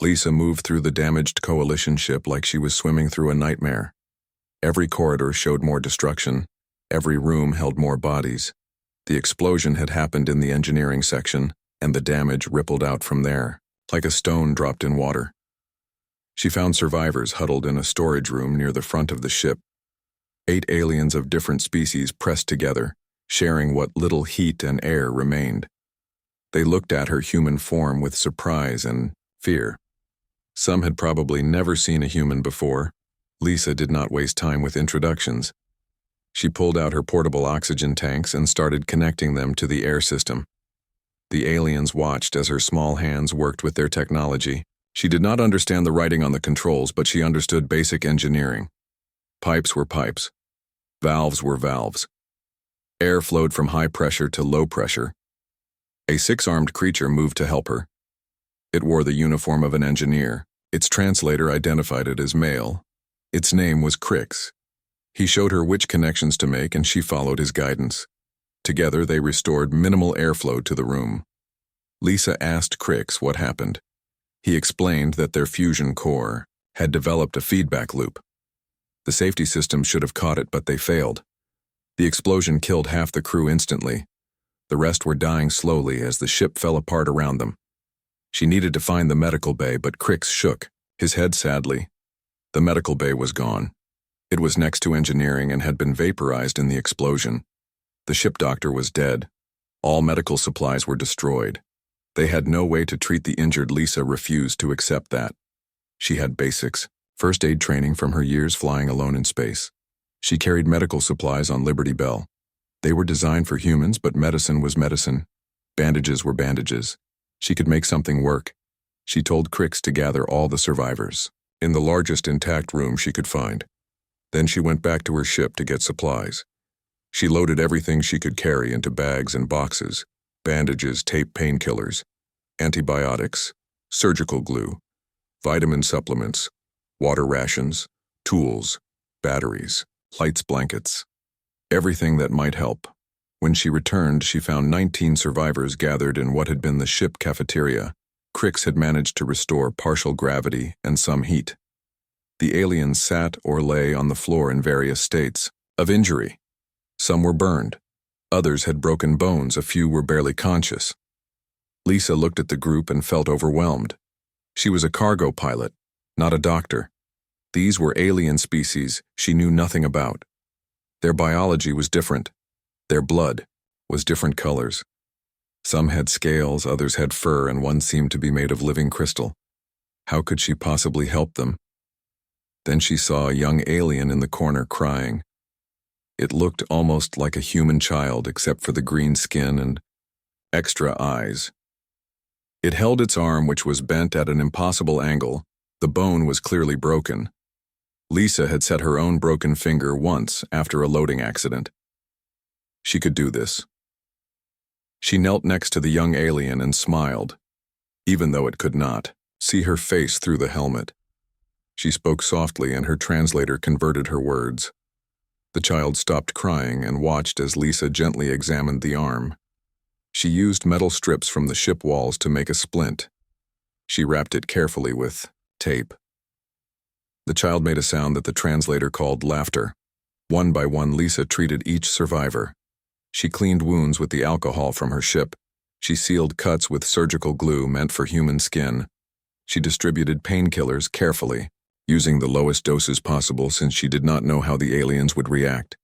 Lisa moved through the damaged coalition ship like she was swimming through a nightmare. Every corridor showed more destruction. Every room held more bodies. The explosion had happened in the engineering section, and the damage rippled out from there, like a stone dropped in water. She found survivors huddled in a storage room near the front of the ship. 8 aliens of different species pressed together, sharing what little heat and air remained. They looked at her human form with surprise and fear. Some had probably never seen a human before. Lisa did not waste time with introductions. She pulled out her portable oxygen tanks and started connecting them to the air system. The aliens watched as her small hands worked with their technology. She did not understand the writing on the controls, but she understood basic engineering. Pipes were pipes. Valves were valves. Air flowed from high pressure to low pressure. A 6-armed creature moved to help her. It wore the uniform of an engineer. Its translator identified it as male. Its name was Crix. He showed her which connections to make, and she followed his guidance. Together, they restored minimal airflow to the room. Lisa asked Crix what happened. He explained that their fusion core had developed a feedback loop. The safety system should have caught it, but they failed. The explosion killed half the crew instantly. The rest were dying slowly as the ship fell apart around them. She needed to find the medical bay, but Crix shook his head sadly. The medical bay was gone. It was next to engineering and had been vaporized in the explosion. The ship doctor was dead. All medical supplies were destroyed. They had no way to treat the injured. Lisa refused to accept that. She had basics, first aid training from her years flying alone in space. She carried medical supplies on Liberty Bell. They were designed for humans, but medicine was medicine. Bandages were bandages. She could make something work. She told Crix to gather all the survivors in the largest intact room she could find. Then she went back to her ship to get supplies. She loaded everything she could carry into bags and boxes: bandages, tape, painkillers, antibiotics, surgical glue, vitamin supplements, water rations, tools, batteries, lights, blankets, everything that might help. When she returned, she found 19 survivors gathered in what had been the ship cafeteria. Crix had managed to restore partial gravity and some heat. The aliens sat or lay on the floor in various states of injury. Some were burned. Others had broken bones. A few were barely conscious. Lisa looked at the group and felt overwhelmed. She was a cargo pilot, not a doctor. These were alien species she knew nothing about. Their biology was different. Their blood was different colors. Some had scales, others had fur, and one seemed to be made of living crystal. How could she possibly help them? Then she saw a young alien in the corner crying. It looked almost like a human child, except for the green skin and extra eyes. It held its arm, which was bent at an impossible angle. The bone was clearly broken. Lisa had set her own broken finger once after a loading accident. She could do this. She knelt next to the young alien and smiled, even though it could not see her face through the helmet. She spoke softly, and her translator converted her words. The child stopped crying and watched as Lisa gently examined the arm. She used metal strips from the ship walls to make a splint. She wrapped it carefully with tape. The child made a sound that the translator called laughter. One by one, Lisa treated each survivor. She cleaned wounds with the alcohol from her ship. She sealed cuts with surgical glue meant for human skin. She distributed painkillers carefully, using the lowest doses possible since she did not know how the aliens would react.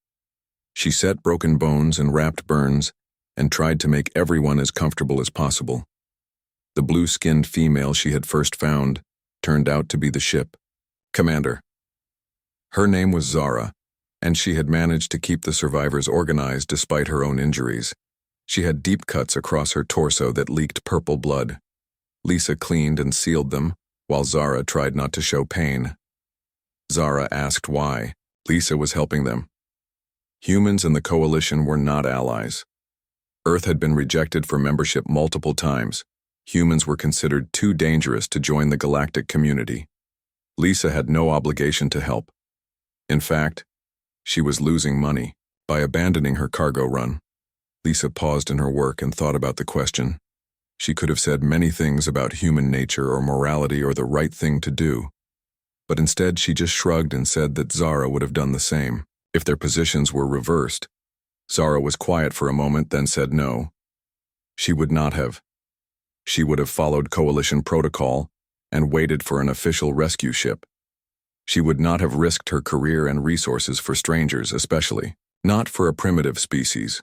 She set broken bones and wrapped burns and tried to make everyone as comfortable as possible. The blue-skinned female she had first found turned out to be the ship commander. Her name was Zara, and she had managed to keep the survivors organized despite her own injuries. She had deep cuts across her torso that leaked purple blood. Lisa cleaned and sealed them, while Zara tried not to show pain. Zara asked why. Lisa was helping them. Humans and the Coalition were not allies. Earth had been rejected for membership multiple times. Humans were considered too dangerous to join the galactic community. Lisa had no obligation to help. In fact, she was losing money by abandoning her cargo run. Lisa paused in her work and thought about the question. She could have said many things about human nature or morality or the right thing to do, but instead she just shrugged and said that Zara would have done the same if their positions were reversed. Zara was quiet for a moment, then said no. She would not have. She would have followed Coalition protocol and waited for an official rescue ship. She would not have risked her career and resources for strangers, especially not for a primitive species.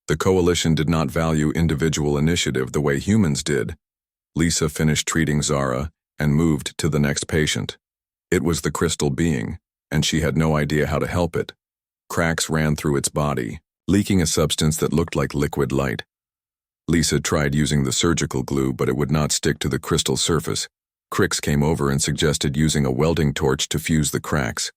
The Coalition did not value individual initiative the way humans did. Lisa finished treating Zara and moved to the next patient. It was the crystal being, and she had no idea how to help it. Cracks ran through its body, leaking a substance that looked like liquid light. Lisa tried using the surgical glue, but it would not stick to the crystal surface. Crix came over and suggested using a welding torch to fuse the cracks.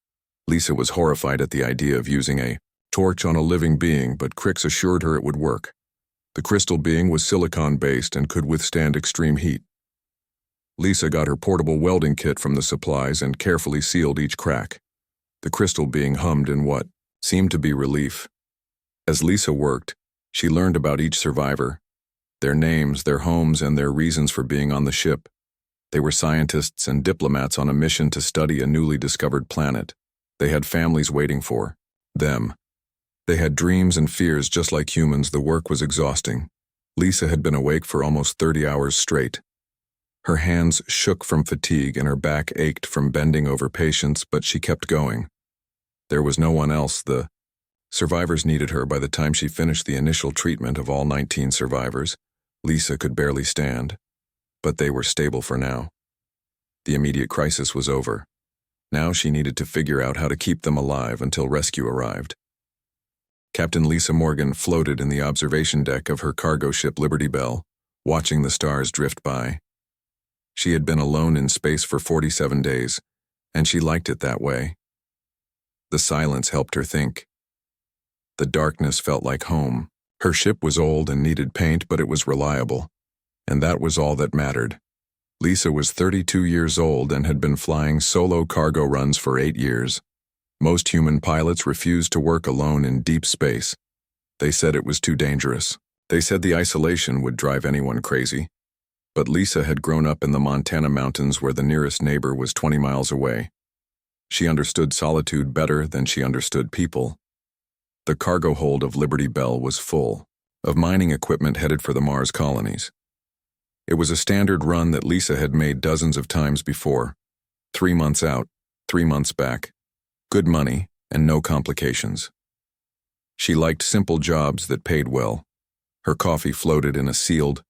Lisa was horrified at the idea of using a torch on a living being, but Crix assured her it would work. The crystal being was silicon-based and could withstand extreme heat. Lisa got her portable welding kit from the supplies and carefully sealed each crack. The crystal being hummed in what seemed to be relief. As Lisa worked, she learned about each survivor, their names, their homes, and their reasons for being on the ship. They were scientists and diplomats on a mission to study a newly discovered planet. They had families waiting for them. They had dreams and fears just like humans. The work was exhausting. Lisa had been awake for almost 30 hours straight. Her hands shook from fatigue and her back ached from bending over patients, but she kept going. There was no one else. The survivors needed her. By the time she finished the initial treatment of all 19 survivors, Lisa could barely stand. But they were stable for now. The immediate crisis was over. Now she needed to figure out how to keep them alive until rescue arrived. Captain Lisa Morgan floated in the observation deck of her cargo ship Liberty Bell, watching the stars drift by. She had been alone in space for 47 days, and she liked it that way. The silence helped her think. The darkness felt like home. Her ship was old and needed paint, but it was reliable. And that was all that mattered. Lisa was 32 years old and had been flying solo cargo runs for 8 years. Most human pilots refused to work alone in deep space. They said it was too dangerous. They said the isolation would drive anyone crazy. But Lisa had grown up in the Montana mountains where the nearest neighbor was 20 miles away. She understood solitude better than she understood people. The cargo hold of Liberty Bell was full of mining equipment headed for the Mars colonies. It was a standard run that Lisa had made dozens of times before. 3 months out, 3 months back. Good money and no complications. She liked simple jobs that paid well. Her coffee floated in a sealed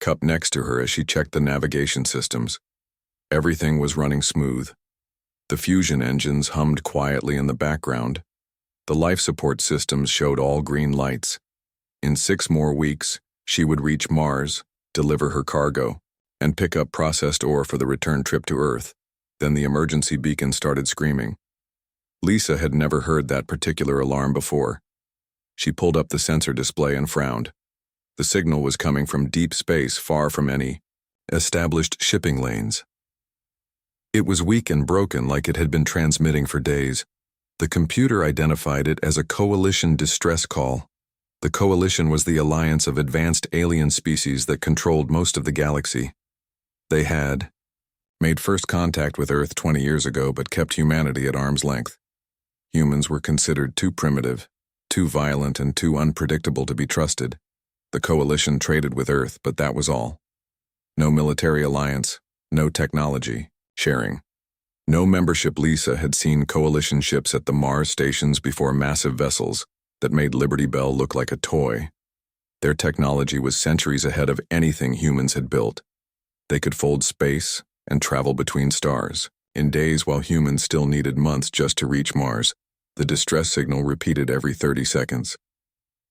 cup next to her as she checked the navigation systems. Everything was running smooth. The fusion engines hummed quietly in the background. The life support systems showed all green lights. In 6 more weeks, she would reach Mars, deliver her cargo, and pick up processed ore for the return trip to Earth. Then the emergency beacon started screaming. Lisa had never heard that particular alarm before. She pulled up the sensor display and frowned. The signal was coming from deep space, far from any established shipping lanes. It was weak and broken, like it had been transmitting for days. The computer identified it as a Coalition distress call. The Coalition was the alliance of advanced alien species that controlled most of the galaxy. They had made first contact with Earth 20 years ago, but kept humanity at arm's length. Humans were considered too primitive, too violent, and too unpredictable to be trusted. The Coalition traded with Earth, but that was all. No military alliance, no technology sharing. No membership. Lisa had seen Coalition ships at the Mars stations before, massive vessels that made Liberty Bell look like a toy. Their technology was centuries ahead of anything humans had built. They could fold space and travel between stars in days, while humans still needed months just to reach Mars. The distress signal repeated every 30 seconds.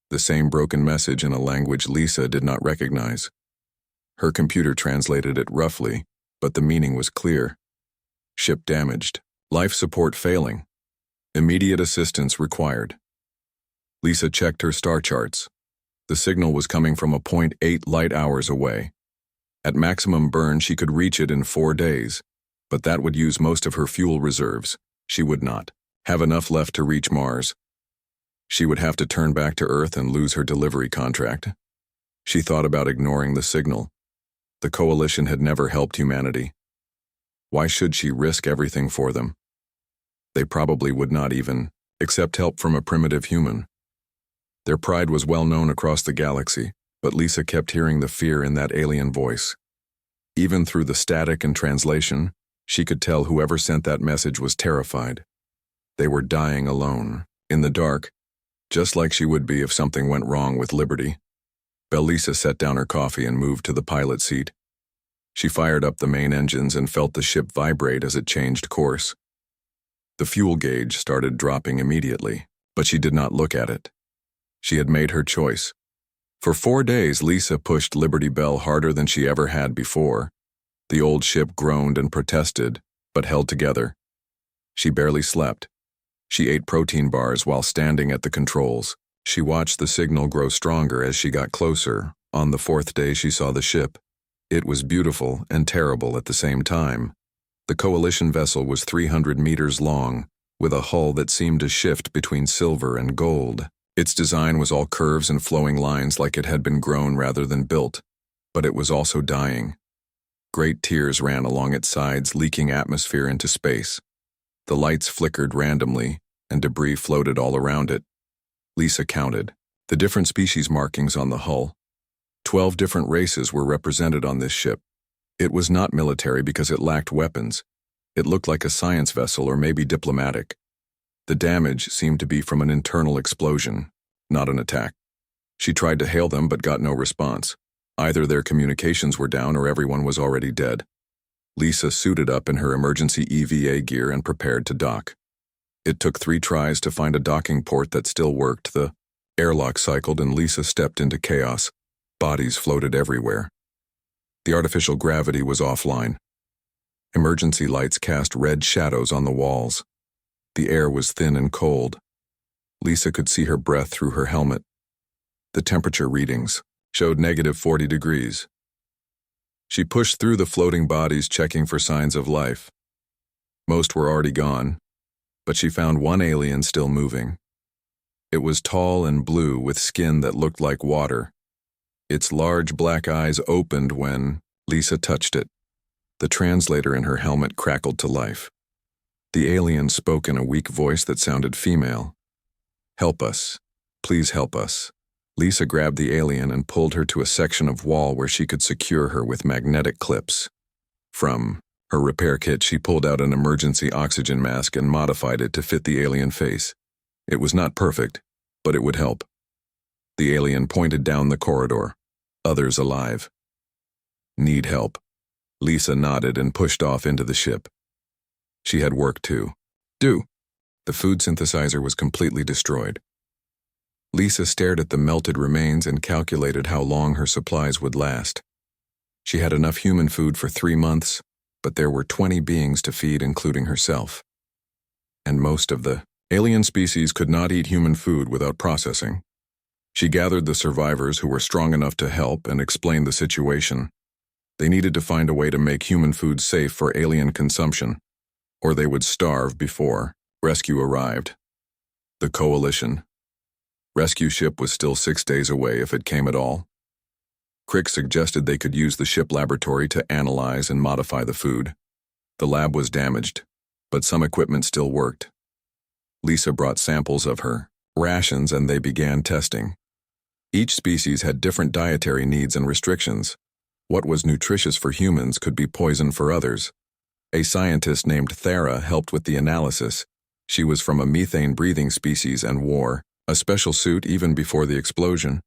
The same broken message in a language Lisa did not recognize. Her computer translated it roughly, but the meaning was clear. Ship damaged. Life support failing. Immediate assistance required. Lisa checked her star charts. The signal was coming from a 0.8 light hours away. At maximum burn, she could reach it in 4 days, but that would use most of her fuel reserves. She would not have enough left to reach Mars. She would have to turn back to Earth and lose her delivery contract. She thought about ignoring the signal, The coalition had never helped humanity. Why should she risk everything for them? They probably would not even accept help from a primitive human. Their pride was well known across the galaxy, but Lisa kept hearing the fear in that alien voice. Even through the static and translation, she could tell whoever sent that message was terrified. They were dying alone, in the dark, just like she would be if something went wrong with Liberty. Lisa set down her coffee and moved to the pilot seat. She fired up the main engines and felt the ship vibrate as it changed course. The fuel gauge started dropping immediately, but she did not look at it. She had made her choice. For 4 days, Lisa pushed Liberty Bell harder than she ever had before. The old ship groaned and protested, but held together. She barely slept. She ate protein bars while standing at the controls. She watched the signal grow stronger as she got closer. On the 4th day, she saw the ship. It was beautiful and terrible at the same time. The coalition vessel was 300 meters long, with a hull that seemed to shift between silver and gold. Its design was all curves and flowing lines like it had been grown rather than built, but it was also dying. Great tears ran along its sides, leaking atmosphere into space. The lights flickered randomly, and debris floated all around it. Lisa counted the different species markings on the hull. 12 different races were represented on this ship. It was not military because it lacked weapons. It looked like a science vessel or maybe diplomatic. The damage seemed to be from an internal explosion, not an attack. She tried to hail them but got no response. Either their communications were down or everyone was already dead. Lisa suited up in her emergency EVA gear and prepared to dock. It took 3 tries to find a docking port that still worked. The airlock cycled and Lisa stepped into chaos. Bodies floated everywhere. The artificial gravity was offline. Emergency lights cast red shadows on the walls. The air was thin and cold. Lisa could see her breath through her helmet. The temperature readings showed -40 degrees. She pushed through the floating bodies, checking for signs of life. Most were already gone, but she found one alien still moving. It was tall and blue with skin that looked like water. Its large black eyes opened when Lisa touched it. The translator in her helmet crackled to life. The alien spoke in a weak voice that sounded female. "Help us. Please help us." Lisa grabbed the alien and pulled her to a section of wall where she could secure her with magnetic clips. From her repair kit, she pulled out an emergency oxygen mask and modified it to fit the alien face. It was not perfect, but it would help. The alien pointed down the corridor. "Others alive. Need help." Lisa nodded and pushed off into the ship. She had work to do. The food synthesizer was completely destroyed. Lisa stared at the melted remains and calculated how long her supplies would last. She had enough human food for 3 months, but there were 20 beings to feed, including herself. And most of the alien species could not eat human food without processing. She gathered the survivors who were strong enough to help and explained the situation. They needed to find a way to make human food safe for alien consumption, or they would starve before rescue arrived. The coalition. Rescue ship was still 6 days away if it came at all. Crick suggested they could use the ship laboratory to analyze and modify the food. The lab was damaged, but some equipment still worked. Lisa brought samples of her rations and they began testing. Each species had different dietary needs and restrictions. What was nutritious for humans could be poison for others. A scientist named Thera helped with the analysis. She was from a methane-breathing species and wore a special suit even before the explosion.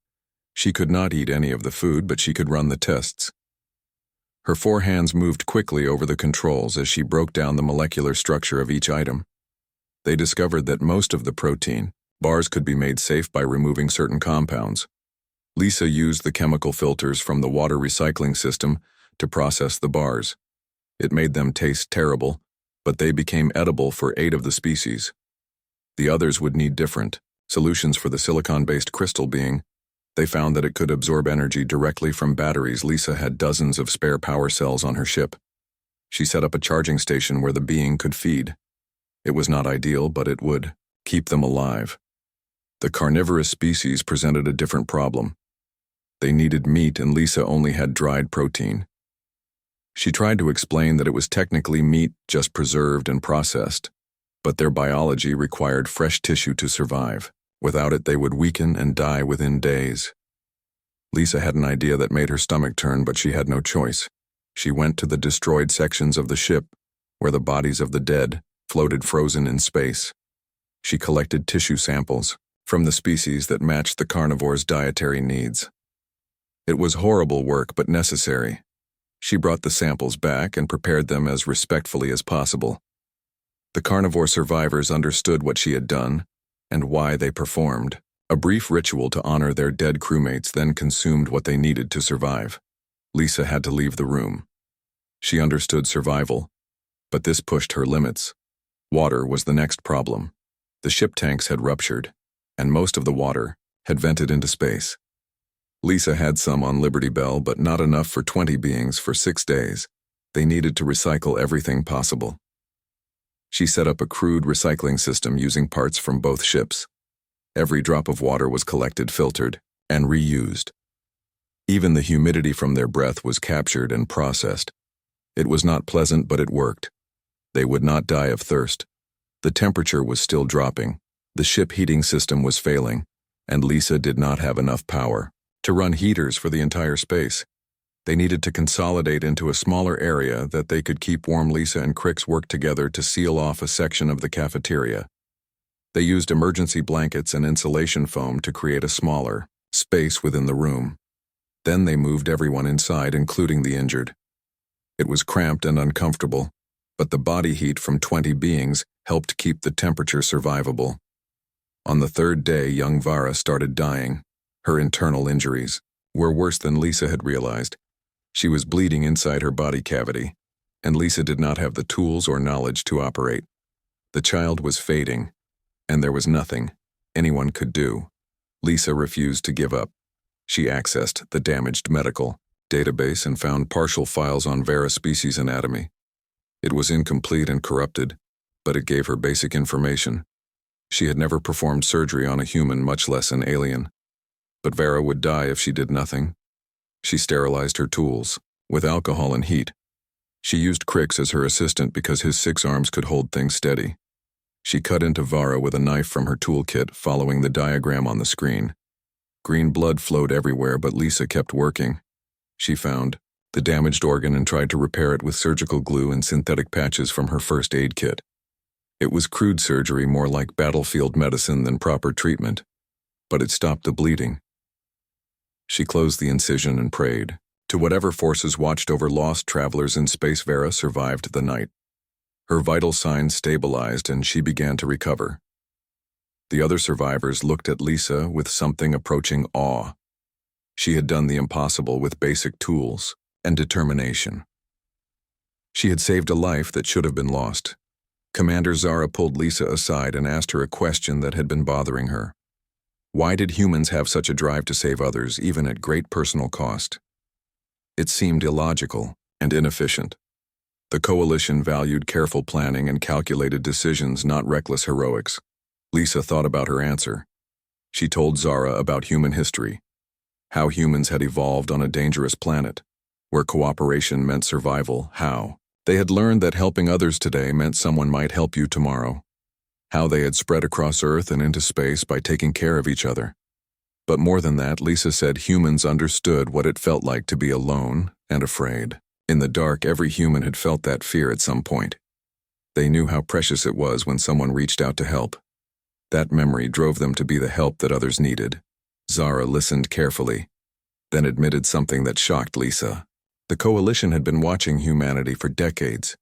She could not eat any of the food, but she could run the tests. Her 4 hands moved quickly over the controls as she broke down the molecular structure of each item. They discovered that most of the protein bars could be made safe by removing certain compounds. Lisa used the chemical filters from the water recycling system to process the bars. It made them taste terrible, but they became edible for 8 of the species. The others would need different solutions for the silicon-based crystal being. They found that it could absorb energy directly from batteries. Lisa had dozens of spare power cells on her ship. She set up a charging station where the being could feed. It was not ideal, but it would keep them alive. The carnivorous species presented a different problem. They needed meat and Lisa only had dried protein. She tried to explain that it was technically meat just preserved and processed, but their biology required fresh tissue to survive. Without it, they would weaken and die within days. Lisa had an idea that made her stomach turn, but she had no choice. She went to the destroyed sections of the ship, where the bodies of the dead floated frozen in space. She collected tissue samples from the species that matched the carnivore's dietary needs. It was horrible work, but necessary. She brought the samples back and prepared them as respectfully as possible. The carnivore survivors understood what she had done and why they performed. A brief ritual to honor their dead crewmates then consumed what they needed to survive. Lisa had to leave the room. She understood survival, but this pushed her limits. Water was the next problem. The ship tanks had ruptured, and most of the water had vented into space. Lisa had some on Liberty Bell, but not enough for 20 beings for 6 days. They needed to recycle everything possible. She set up a crude recycling system using parts from both ships. Every drop of water was collected, filtered, and reused. Even the humidity from their breath was captured and processed. It was not pleasant, but it worked. They would not die of thirst. The temperature was still dropping. The ship heating system was failing, and Lisa did not have enough power to run heaters for the entire space. They needed to consolidate into a smaller area that they could keep warm. Lisa and Crix worked together to seal off a section of the cafeteria. They used emergency blankets and insulation foam to create a smaller space within the room. Then they moved everyone inside, including the injured. It was cramped and uncomfortable, but the body heat from 20 beings helped keep the temperature survivable. On the third day, young Vara started dying. Her internal injuries were worse than Lisa had realized. She was bleeding inside her body cavity, and Lisa did not have the tools or knowledge to operate. The child was fading, and there was nothing anyone could do. Lisa refused to give up. She accessed the damaged medical database and found partial files on Vara species anatomy. It was incomplete and corrupted, but it gave her basic information. She had never performed surgery on a human, much less an alien. But Vara would die if she did nothing. She sterilized her tools with alcohol and heat. She used Crix as her assistant because his 6 arms could hold things steady. She cut into Vara with a knife from her toolkit, following the diagram on the screen. Green blood flowed everywhere, but Lisa kept working. She found the damaged organ and tried to repair it with surgical glue and synthetic patches from her first aid kit. It was crude surgery, more like battlefield medicine than proper treatment, but it stopped the bleeding. She closed the incision and prayed to whatever forces watched over lost travelers in space. Vara survived the night. Her vital signs stabilized and she began to recover. The other survivors looked at Lisa with something approaching awe. She had done the impossible with basic tools and determination. She had saved a life that should have been lost. Commander Zara pulled Lisa aside and asked her a question that had been bothering her. Why did humans have such a drive to save others, even at great personal cost? It seemed illogical and inefficient. The coalition valued careful planning and calculated decisions, not reckless heroics. Lisa thought about her answer. She told Zara about human history, how humans had evolved on a dangerous planet, where cooperation meant survival, how they had learned that helping others today meant someone might help you tomorrow, how they had spread across Earth and into space by taking care of each other. But more than that, Lisa said humans understood what it felt like to be alone and afraid. In the dark, every human had felt that fear at some point. They knew how precious it was when someone reached out to help. That memory drove them to be the help that others needed. Zara listened carefully, then admitted something that shocked Lisa. The coalition had been watching humanity for decades.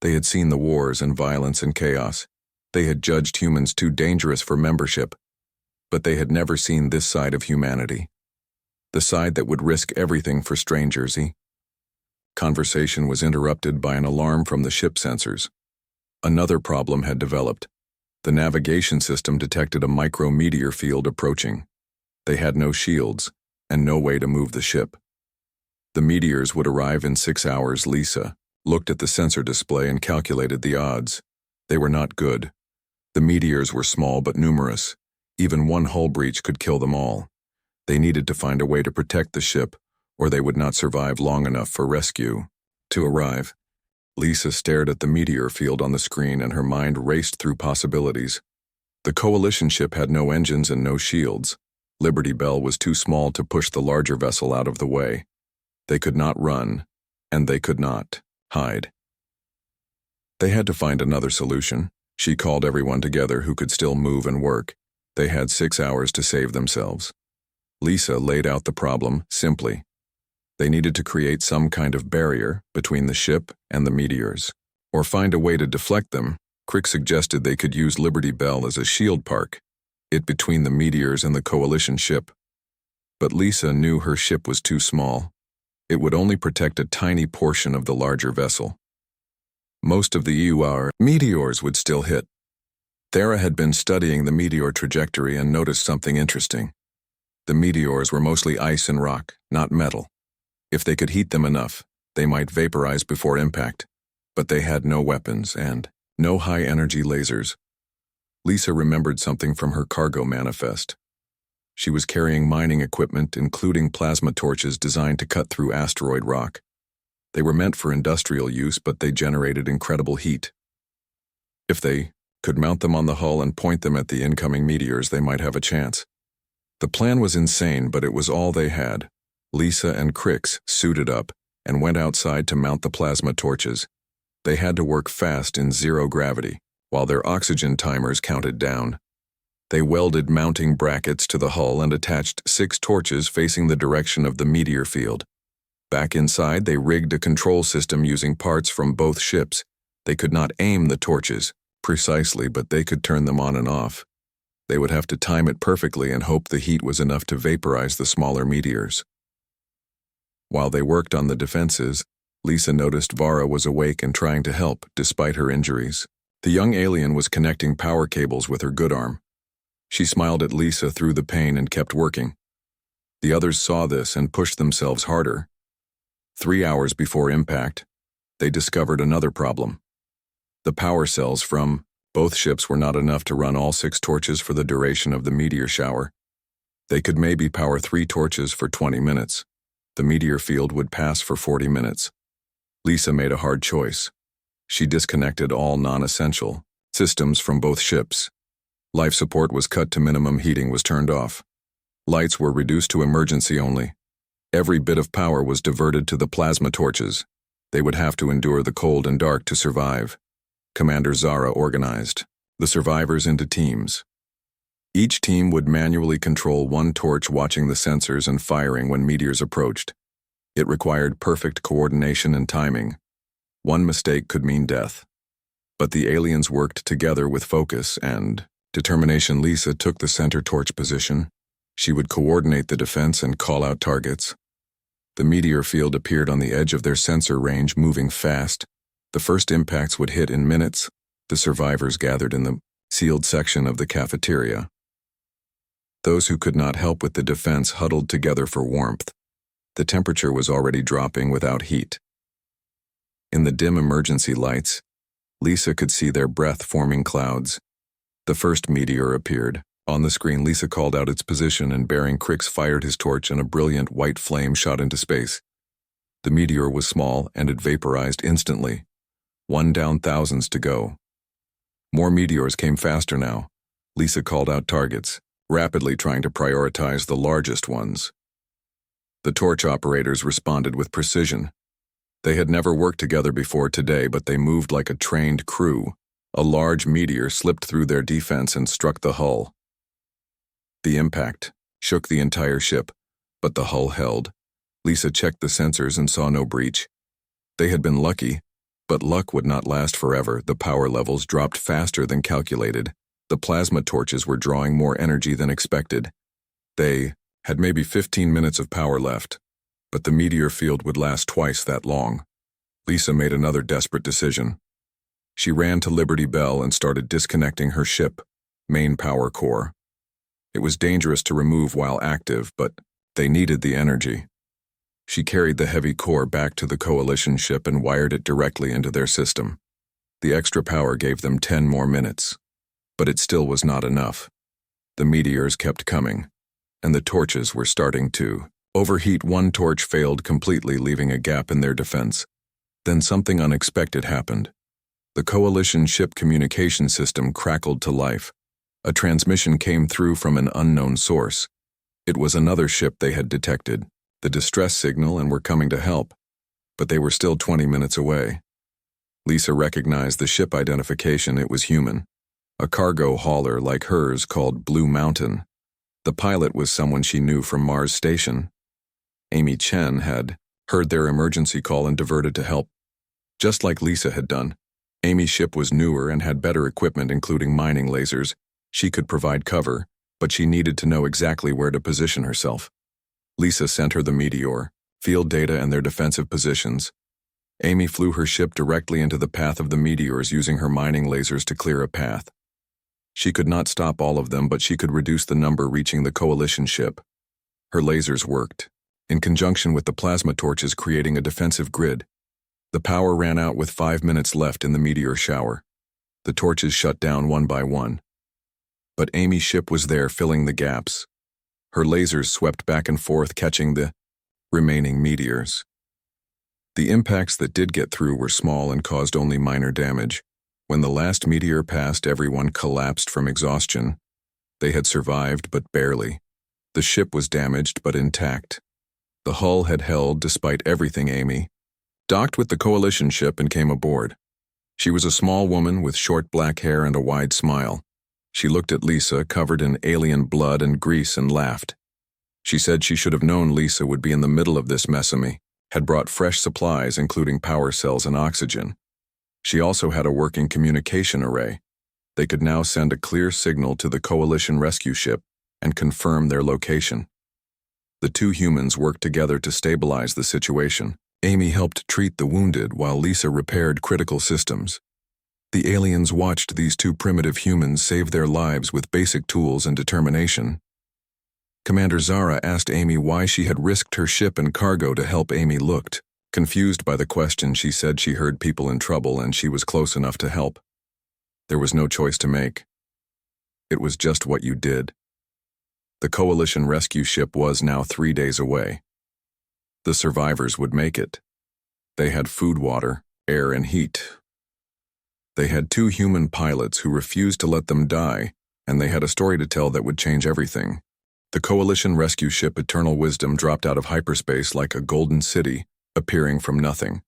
They had seen the wars and violence and chaos. They had judged humans too dangerous for membership, but they had never seen this side of humanity. The side that would risk everything for strangers. Conversation was interrupted by an alarm from the ship sensors. Another problem had developed. The navigation system detected a micrometeor field approaching. They had no shields and no way to move the ship. The meteors would arrive in 6 hours. Lisa looked at the sensor display and calculated the odds. They were not good. The meteors were small but numerous. Even one hull breach could kill them all. They needed to find a way to protect the ship, or they would not survive long enough for rescue. To arrive, Lisa stared at the meteor field on the screen and her mind raced through possibilities. The Coalition ship had no engines and no shields. Liberty Bell was too small to push the larger vessel out of the way. They could not run, and they could not hide. They had to find another solution. She called everyone together who could still move and work. They had 6 hours to save themselves. Lisa laid out the problem simply. They needed to create some kind of barrier between the ship and the meteors, or find a way to deflect them. Crick suggested they could use Liberty Bell as a shield park, it between the meteors and the Coalition ship. But Lisa knew her ship was too small. It would only protect a tiny portion of the larger vessel. Most of the EUR meteors would still hit. Thera had been studying the meteor trajectory and noticed something interesting. The meteors were mostly ice and rock, not metal. If they could heat them enough, they might vaporize before impact, but they had no weapons and no high-energy lasers. Lisa remembered something from her cargo manifest. She was carrying mining equipment, including plasma torches designed to cut through asteroid rock. They were meant for industrial use, but they generated incredible heat. If they could mount them on the hull and point them at the incoming meteors, they might have a chance. The plan was insane, but it was all they had. Lisa and Crix suited up and went outside to mount the plasma torches. They had to work fast in zero gravity, while their oxygen timers counted down. They welded mounting brackets to the hull and attached 6 torches facing the direction of the meteor field. Back inside, they rigged a control system using parts from both ships. They could not aim the torches precisely, but they could turn them on and off. They would have to time it perfectly and hope the heat was enough to vaporize the smaller meteors. While they worked on the defenses, Lisa noticed Vara was awake and trying to help, despite her injuries. The young alien was connecting power cables with her good arm. She smiled at Lisa through the pain and kept working. The others saw this and pushed themselves harder. 3 hours before impact, they discovered another problem. The power cells from both ships were not enough to run all 6 torches for the duration of the meteor shower. They could maybe power 3 torches for 20 minutes. The meteor field would pass for 40 minutes. Lisa made a hard choice. She disconnected all non-essential systems from both ships. Life support was cut to minimum, heating was turned off. Lights were reduced to emergency only. Every bit of power was diverted to the plasma torches. They would have to endure the cold and dark to survive. Commander Zara organized the survivors into teams. Each team would manually control one torch, watching the sensors and firing when meteors approached. It required perfect coordination and timing. One mistake could mean death. But the aliens worked together with focus and determination. Lisa took the center torch position. She would coordinate the defense and call out targets. The meteor field appeared on the edge of their sensor range, moving fast. The first impacts would hit in minutes. The survivors gathered in the sealed section of the cafeteria. Those who could not help with the defense huddled together for warmth. The temperature was already dropping without heat. In the dim emergency lights, Lisa could see their breath-forming clouds. The first meteor appeared. On the screen, Lisa called out its position, and Bearing Crix fired his torch and a brilliant white flame shot into space. The meteor was small and it vaporized instantly. 1 down, thousands to go. More meteors came faster now. Lisa called out targets, rapidly trying to prioritize the largest ones. The torch operators responded with precision. They had never worked together before today, but they moved like a trained crew. A large meteor slipped through their defense and struck the hull. The impact shook the entire ship, but the hull held. Lisa checked the sensors and saw no breach. They had been lucky, but luck would not last forever. The power levels dropped faster than calculated. The plasma torches were drawing more energy than expected. They had maybe 15 minutes of power left, but the meteor field would last twice that long. Lisa made another desperate decision. She ran to Liberty Bell and started disconnecting her ship, main power core. It was dangerous to remove while active, but they needed the energy. She carried the heavy core back to the Coalition ship and wired it directly into their system. The extra power gave them 10 more minutes, but it still was not enough. The meteors kept coming, and the torches were starting to overheat. One torch failed completely, leaving a gap in their defense. Then something unexpected happened. The Coalition ship communication system crackled to life. A transmission came through from an unknown source. It was another ship they had detected, the distress signal, and were coming to help. But they were still 20 minutes away. Lisa recognized the ship identification. It was human. A cargo hauler like hers called Blue Mountain. The pilot was someone she knew from Mars Station. Amy Chen had heard their emergency call and diverted to help. Just like Lisa had done, Amy's ship was newer and had better equipment, including mining lasers. She could provide cover, but she needed to know exactly where to position herself. Lisa sent her the meteor, field data, and their defensive positions. Amy flew her ship directly into the path of the meteors using her mining lasers to clear a path. She could not stop all of them, but she could reduce the number reaching the Coalition ship. Her lasers worked, in conjunction with the plasma torches, creating a defensive grid. The power ran out with 5 minutes left in the meteor shower. The torches shut down one by one. But Amy's ship was there, filling the gaps. Her lasers swept back and forth, catching the remaining meteors. The impacts that did get through were small and caused only minor damage. When the last meteor passed, everyone collapsed from exhaustion. They had survived, but barely. The ship was damaged, but intact. The hull had held despite everything. Amy docked with the Coalition ship and came aboard. She was a small woman with short black hair and a wide smile. She looked at Lisa, covered in alien blood and grease, and laughed. She said she should have known Lisa would be in the middle of this mess. Amy had brought fresh supplies, including power cells and oxygen. She also had a working communication array. They could now send a clear signal to the Coalition rescue ship and confirm their location. The two humans worked together to stabilize the situation. Amy helped treat the wounded while Lisa repaired critical systems. The aliens watched these two primitive humans save their lives with basic tools and determination. Commander Zara asked Amy why she had risked her ship and cargo to help. Amy looked confused by the question. She said she heard people in trouble and she was close enough to help. There was no choice to make. It was just what you did. The Coalition rescue ship was now 3 days away. The survivors would make it. They had food, water, air, and heat. They had two human pilots who refused to let them die, and they had a story to tell that would change everything. The Coalition rescue ship Eternal Wisdom dropped out of hyperspace like a golden city, appearing from nothing.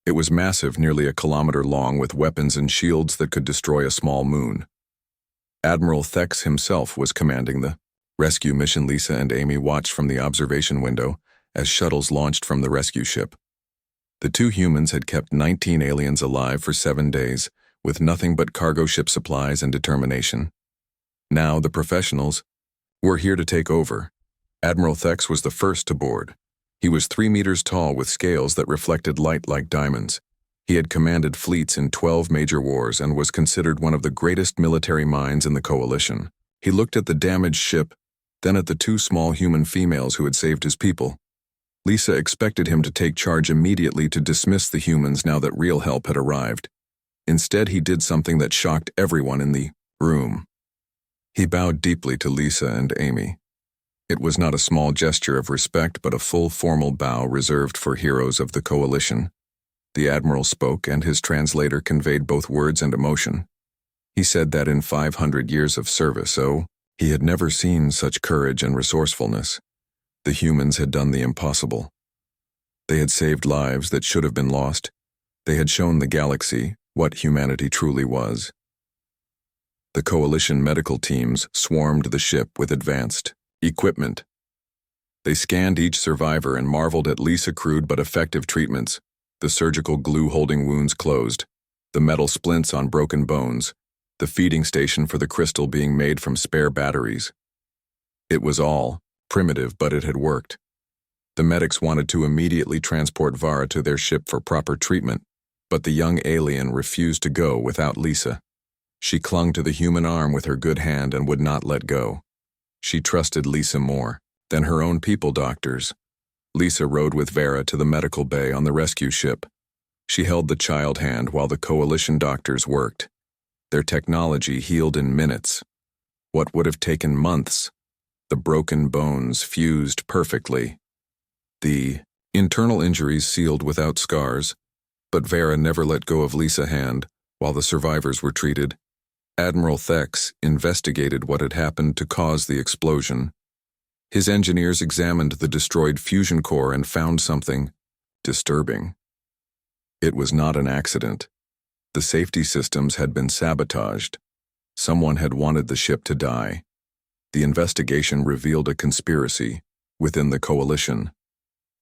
It was massive, nearly a kilometer long, with weapons and shields that could destroy a small moon. Admiral Thex himself was commanding the rescue mission. Lisa and Amy watched from the observation window as shuttles launched from the rescue ship. The two humans had kept 19 aliens alive for 7 days, with nothing but cargo ship supplies and determination. Now the professionals were here to take over. Admiral Thex was the first to board. He was 3 meters tall with scales that reflected light like diamonds. He had commanded fleets in 12 major wars and was considered one of the greatest military minds in the Coalition. He looked at the damaged ship, then at the 2 small human females who had saved his people. Lisa expected him to take charge immediately to dismiss the humans now that real help had arrived. Instead, he did something that shocked everyone in the room. He bowed deeply to Lisa and Amy. It was not a small gesture of respect, but a full formal bow reserved for heroes of the Coalition. The Admiral spoke, and his translator conveyed both words and emotion. He said that in 500 years of service, he had never seen such courage and resourcefulness. The humans had done the impossible. They had saved lives that should have been lost. They had shown the galaxy what humanity truly was. The Coalition medical teams swarmed the ship with advanced equipment. They scanned each survivor and marveled at Lisa's crude but effective treatments, the surgical glue holding wounds closed, the metal splints on broken bones, the feeding station for the crystal being made from spare batteries. It was all primitive, but it had worked. The medics wanted to immediately transport Vara to their ship for proper treatment, but the young alien refused to go without Lisa. She clung to the human arm with her good hand and would not let go. She trusted Lisa more than her own people doctors. Lisa rode with Vera to the medical bay on the rescue ship. She held the child hand while the Coalition doctors worked. Their technology healed in minutes. What would have taken months? The broken bones fused perfectly. The internal injuries sealed without scars. But Vera never let go of Lisa's hand while the survivors were treated. Admiral Thex investigated what had happened to cause the explosion. His engineers examined the destroyed fusion core and found something disturbing. It was not an accident. The safety systems had been sabotaged. Someone had wanted the ship to die. The investigation revealed a conspiracy within the Coalition,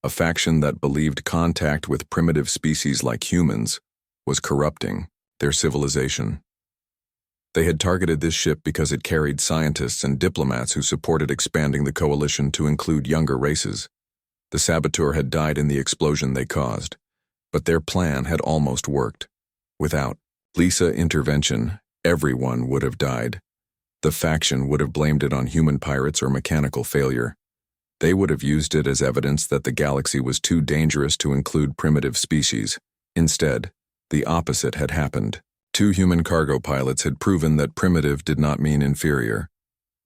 a faction that believed contact with primitive species like humans was corrupting their civilization. They had targeted this ship because it carried scientists and diplomats who supported expanding the Coalition to include younger races. The saboteur had died in the explosion they caused, but their plan had almost worked. Without Lisa's intervention, everyone would have died. The faction would have blamed it on human pirates or mechanical failure. They would have used it as evidence that the galaxy was too dangerous to include primitive species. Instead, the opposite had happened. 2 human cargo pilots had proven that primitive did not mean inferior.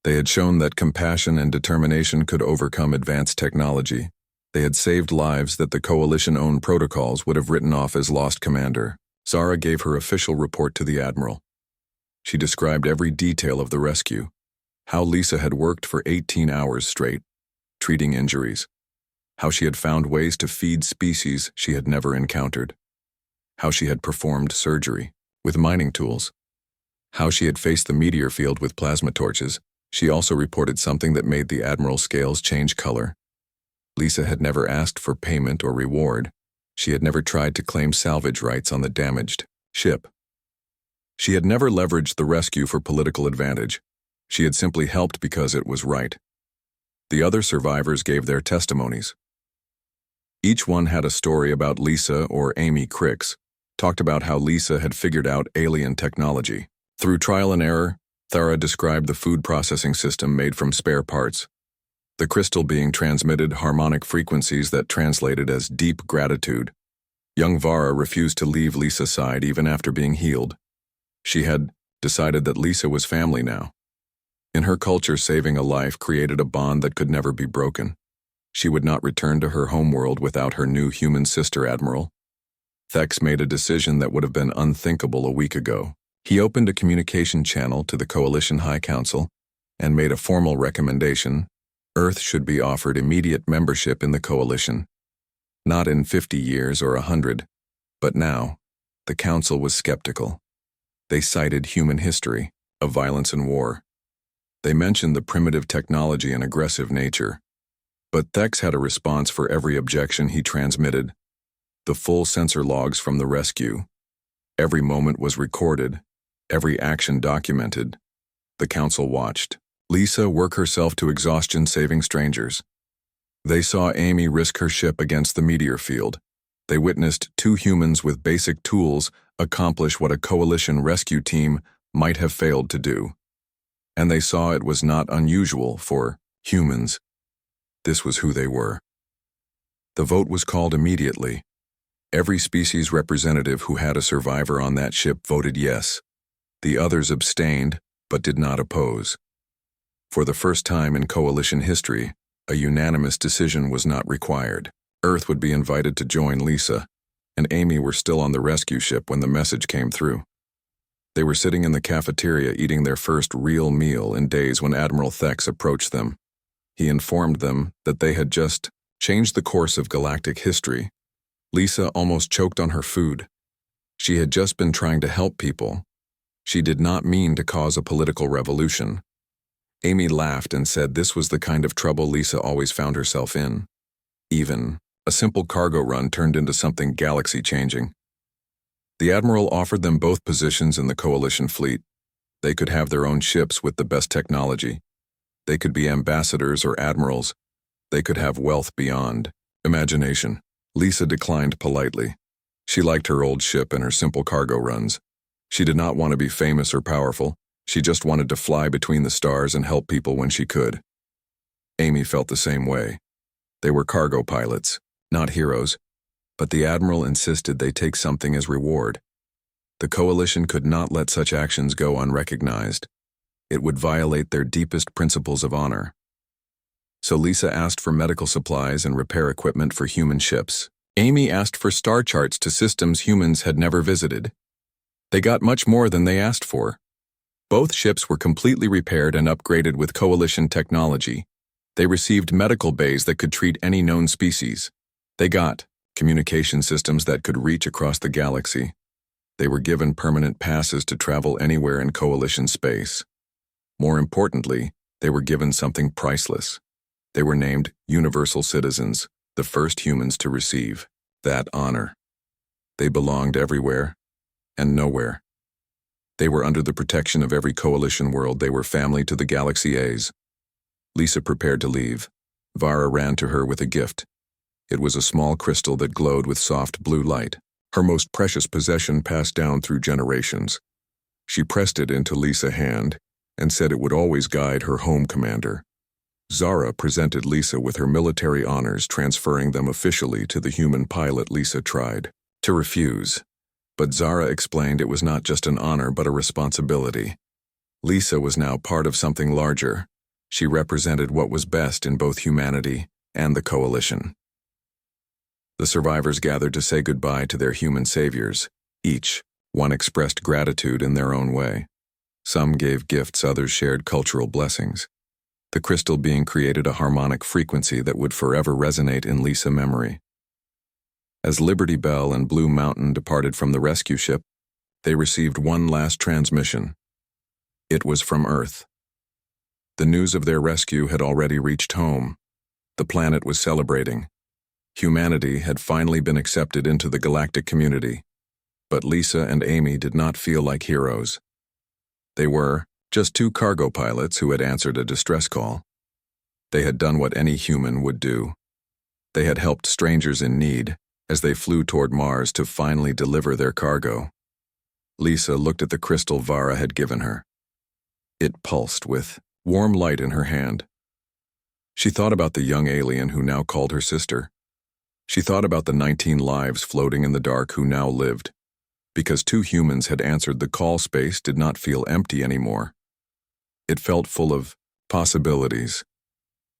They had shown that compassion and determination could overcome advanced technology. They had saved lives that the Coalition-owned protocols would have written off as lost commander. Zara gave her official report to the Admiral. She described every detail of the rescue, how Lisa had worked for 18 hours straight, treating injuries, how she had found ways to feed species she had never encountered, how she had performed surgery with mining tools, how she had faced the meteor field with plasma torches. She also reported something that made the Admiral's scales change color. Lisa had never asked for payment or reward. She had never tried to claim salvage rights on the damaged ship. She had never leveraged the rescue for political advantage. She had simply helped because it was right. The other survivors gave their testimonies. Each one had a story about Lisa or Amy Cricks, talked about how Lisa had figured out alien technology. Through trial and error, Thara described the food processing system made from spare parts, the crystal being transmitted harmonic frequencies that translated as deep gratitude. Young Vara refused to leave Lisa's side even after being healed. She had decided that Lisa was family now. In her culture, saving a life created a bond that could never be broken. She would not return to her homeworld without her new human sister Admiral. Thex made a decision that would have been unthinkable a week ago. He opened a communication channel to the Coalition High Council and made a formal recommendation: Earth should be offered immediate membership in the Coalition. Not in 50 years or 100, but now. The Council was skeptical. They cited human history of violence and war. They mentioned the primitive technology and aggressive nature. But Thex had a response for every objection he transmitted. The full sensor logs from the rescue. Every moment was recorded, every action documented. The Council watched Lisa work herself to exhaustion saving strangers. They saw Amy risk her ship against the meteor field. They witnessed 2 humans with basic tools accomplish what a Coalition rescue team might have failed to do. And they saw it was not unusual for humans. This was who they were. The vote was called immediately. Every species representative who had a survivor on that ship voted yes. The others abstained, but did not oppose. For the first time in Coalition history, a unanimous decision was not required. Earth would be invited to join Lisa, and Amy were still on the rescue ship when the message came through. They were sitting in the cafeteria eating their first real meal in days when Admiral Thex approached them. He informed them that they had just changed the course of galactic history. Lisa almost choked on her food. She had just been trying to help people. She did not mean to cause a political revolution. Amy laughed and said this was the kind of trouble Lisa always found herself in. Even a simple cargo run turned into something galaxy-changing. The Admiral offered them both positions in the Coalition fleet. They could have their own ships with the best technology. They could be ambassadors or admirals. They could have wealth beyond imagination. Lisa declined politely. She liked her old ship and her simple cargo runs. She did not want to be famous or powerful. She just wanted to fly between the stars and help people when she could. Amy felt the same way. They were cargo pilots, not heroes, but the Admiral insisted they take something as reward. The Coalition could not let such actions go unrecognized. It would violate their deepest principles of honor. So Lisa asked for medical supplies and repair equipment for human ships. Amy asked for star charts to systems humans had never visited. They got much more than they asked for. Both ships were completely repaired and upgraded with Coalition technology. They received medical bays that could treat any known species. They got communication systems that could reach across the galaxy. They were given permanent passes to travel anywhere in Coalition space. More importantly, they were given something priceless. They were named Universal Citizens, the first humans to receive that honor. They belonged everywhere and nowhere. They were under the protection of every Coalition world. They were family to the Galaxy A's. Lisa prepared to leave. Vara ran to her with a gift. It was a small crystal that glowed with soft blue light, her most precious possession passed down through generations. She pressed it into Lisa's hand and said it would always guide her home commander. Zara presented Lisa with her military honors, transferring them officially to the human pilot. Lisa tried to refuse, but Zara explained it was not just an honor but a responsibility. Lisa was now part of something larger. She represented what was best in both humanity and the Coalition. The survivors gathered to say goodbye to their human saviors. Each one expressed gratitude in their own way. Some gave gifts, others shared cultural blessings. The crystal being created a harmonic frequency that would forever resonate in Lisa's memory. As Liberty Bell and Blue Mountain departed from the rescue ship, they received one last transmission. It was from Earth. The news of their rescue had already reached home. The planet was celebrating. Humanity had finally been accepted into the galactic community. But Lisa and Amy did not feel like heroes. They were just two cargo pilots who had answered a distress call. They had done what any human would do. They had helped strangers in need as they flew toward Mars to finally deliver their cargo. Lisa looked at the crystal Vara had given her. It pulsed with warm light in her hand. She thought about the young alien who now called her sister. She thought about the 19 lives floating in the dark who now lived. Because two humans had answered the call, space did not feel empty anymore. It felt full of possibilities,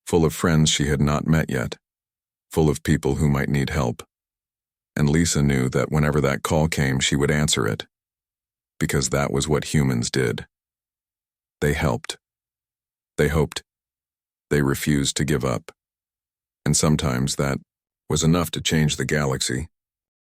full of friends she had not met yet, full of people who might need help. And Lisa knew that whenever that call came, she would answer it, because that was what humans did. They helped. They hoped. They refused to give up. And sometimes that was enough to change the galaxy.